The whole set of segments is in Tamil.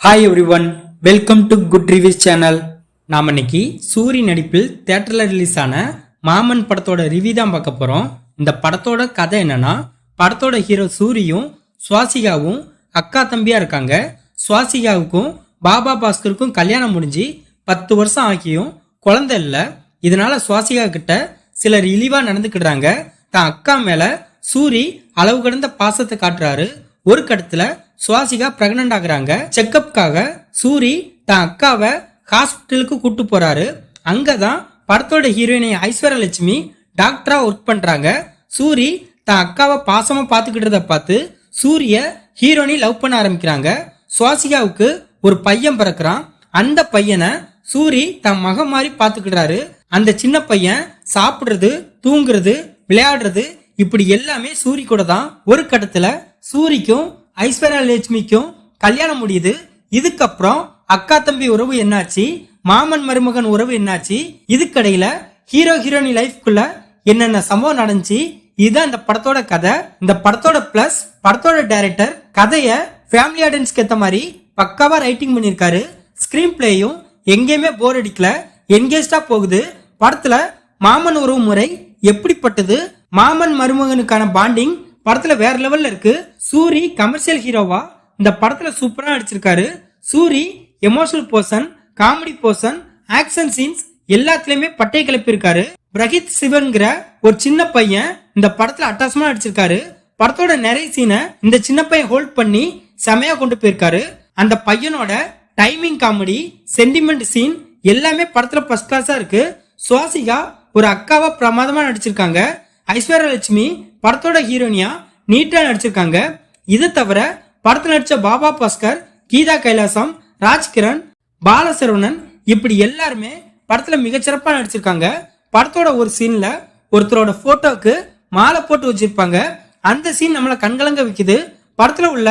Hi everyone, welcome to good reviews channel. நாம் இன்னைக்கு சூரி நடிப்பில் தியேட்டர்ல ரிலீஸ் ஆன மாமன் படத்தோட ரிவ்யூ தான் பார்க்க போறோம். இந்த படத்தோட கதை என்னன்னா, படத்தோட ஹீரோ சூரியும் சுவாசிகாவும் அக்கா தம்பியா இருக்காங்க. சுவாசிகாவுக்கும் பாபா பாஸ்கருக்கும் கல்யாணம் முடிஞ்சு 10 வருஷம் ஆகியும் குழந்தை இல்லை. இதனால சுவாசிகா கிட்ட சிலர் இழிவா நடந்துக்கிடுறாங்க. தான் அக்கா மேல சூரி அளவு கடந்த பாசத்தை காட்டுறாரு. ஒரு கட்டத்துல சுவாசிகா பிரெக்னன்ட் ஆகுறாங்க. செக்கப்காக சூரி தான் அக்காவை ஹாஸ்பிட்டலுக்கு கூட்டு போறாரு. அங்கதான் படத்தோட ஹீரோயினை ஐஸ்வர்யலட்சுமி டாக்டரா ஒர்க் பண்றாங்க. சூரி தான் அக்காவை பாசமா பாத்துக்கிட்டத பார்த்து சூரிய ஹீரோயினை லவ் பண்ண ஆரம்பிக்கிறாங்க. சுவாசிகாவுக்கு ஒரு பையன் பிறக்கிறான். அந்த பையனை சூரி தன் மகன் மாதிரி பாத்துக்கிடுறாரு. அந்த சின்ன பையன் சாப்பிடுறது, தூங்குறது, விளையாடுறது இப்படி எல்லாமே சூரி கூட தான். ஒரு கட்டத்துல சூரிக்கும் ஐஸ்வர்யலட்சுமிக்கும் கல்யாணம் முடியுது. இதுக்கப்புறம் அக்கா தம்பி உறவு என்னாச்சு, மாமன் மருமகன் உறவு என்னாச்சு, இதுக்கடையில ஹீரோ ஹீரோயினி லைஃப்குள்ள என்னென்ன சம்பவம் நடந்துச்சு, இதுதான் இந்த படத்தோட கதை. இந்த படத்தோட பிளஸ் படத்தோட டைரக்டர் கதைய ஃபேமிலி ஆடியன்ஸ்க்கு ஏத்த மாதிரி பக்காவா ரைட்டிங் பண்ணிருக்காரு. ஸ்கிரீன் பிளேயும் எங்கேயுமே போர் அடிக்கல, என்கேஜ்டா போகுது. படத்துல மாமன் உறவு முறை எப்படிப்பட்டது, மாமன் மருமகனுக்கான பாண்டிங் படத்துல வேற லெவல்ல இருக்கு. சூரி கமர்ஷியல் ஹீரோவா இந்த படத்துல சூப்பரா நடிச்சிருக்காரு. Soori emotional person, comedy person, action scenes எல்லாத்துலயுமே பட்டை கிளப்பி இருக்காரு. பிரகித் சிவன்கிற ஒரு சின்ன பையன் இந்த படத்துல அட்டாசமா நடிச்சிருக்காரு. படத்தோட நிறைய சீனை இந்த சின்ன பையன் ஹோல்ட் பண்ணி செமையா கொண்டு போயிருக்காரு. அந்த பையனோட டைமிங், காமெடி, சென்டிமெண்ட் சீன் எல்லாமே படத்துல ஃபர்ஸ்ட் கிளாஸா இருக்கு. சுவாசிகா ஒரு அக்காவா பிரமாதமா நடிச்சிருக்காங்க. ஐஸ்வர்யலட்சுமி படத்தோட ஹீரோயினியா நீட்டா நடிச்சிருக்காங்க. இதை தவிர படத்துல நடிச்ச பாபா பாஸ்கர், கீதா கைலாசம், ராஜ்கிரண், பாலசரவணன் இப்படி எல்லாருமே படத்துல மிகச்சிறப்பா நடிச்சிருக்காங்க. படத்தோட ஒரு சீன்ல ஒருத்தரோட போட்டோக்கு மாலை போட்டு வச்சிருப்பாங்க. அந்த சீன் நம்மளை கண்கலங்க வைக்குது. படத்துல உள்ள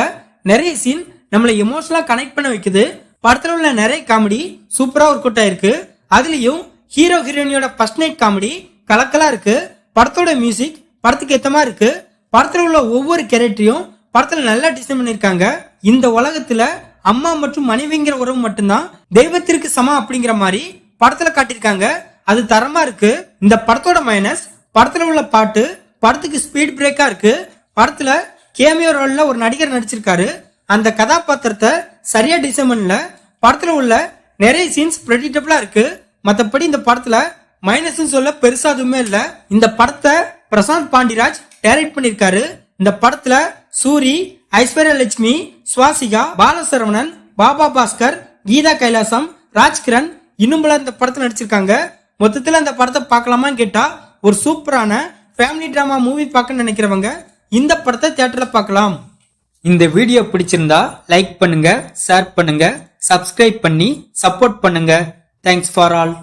நிறைய சீன் நம்மளை எமோஷனலா கனெக்ட் பண்ண வைக்குது. படத்துல உள்ள நிறைய காமெடி சூப்பரா ஒர்க் அவுட் ஆயிருக்கு. அதுலயும் ஹீரோ ஹீரோயினியோட ஃபர்ஸ்ட் நைட் காமெடி கலக்கலா இருக்கு. படத்தோட மியூசிக் படத்துக்கு ஏத்தமா இருக்கு. படத்துல உள்ள ஒவ்வொரு கேரக்டரையும் படத்துல நல்லா டிசைன் பண்ணிருக்காங்க. இந்த உலகத்துல அம்மா மற்றும் மனைவிங்கிற உறவு மட்டும்தான் தெய்வத்திற்கு சமம் அப்படிங்கிற மாதிரி படத்துல காட்டியிருக்காங்க. அது தரமா இருக்கு. இந்த படத்தோட மைனஸ் படத்துல உள்ள பாட்டு படத்துக்கு ஸ்பீட் பிரேக்கா இருக்கு. படத்துல கேமியோ ரோல்ல ஒரு நடிகர் நடிச்சிருக்காரு. அந்த கதாபாத்திரத்தை சரியா டிசைன் பண்ணல. படத்துல உள்ள நிறைய சீன்ஸ் பிரெடிக்டபிளா இருக்கு. மத்தபடி இந்த படத்துல மைனஸ் சொல்ல பெருசா எதுவுமே இல்ல. இந்த படத்தை பிரசாந்த் பாண்டிராஜ் டைரக்ட் பண்ணிருக்காரு. இந்த படத்துல சூரி, ஐஸ்வர்யலட்சுமி, சுவாசிகா, பாலசரவணன், பாபா பாஸ்கர், கீதா கைலாசம், ராஜ்கிரண் இன்னும் பல இந்த படத்துல நடிச்சிருக்காங்க. மொத்தத்துல இந்த படத்தை பார்க்கலாமான்னு கேட்டா ஒரு சூப்பரான ஃபேமிலி டிராமா மூவி பார்க்க நினைக்கிறவங்க இந்த படத்தை தியேட்டர்ல பார்க்கலாம். இந்த வீடியோ பிடிச்சிருந்தா லைக் பண்ணுங்க, ஷேர் பண்ணுங்க, சப்ஸ்கிரைப் பண்ணி சப்போர்ட் பண்ணுங்க. Thanks for all.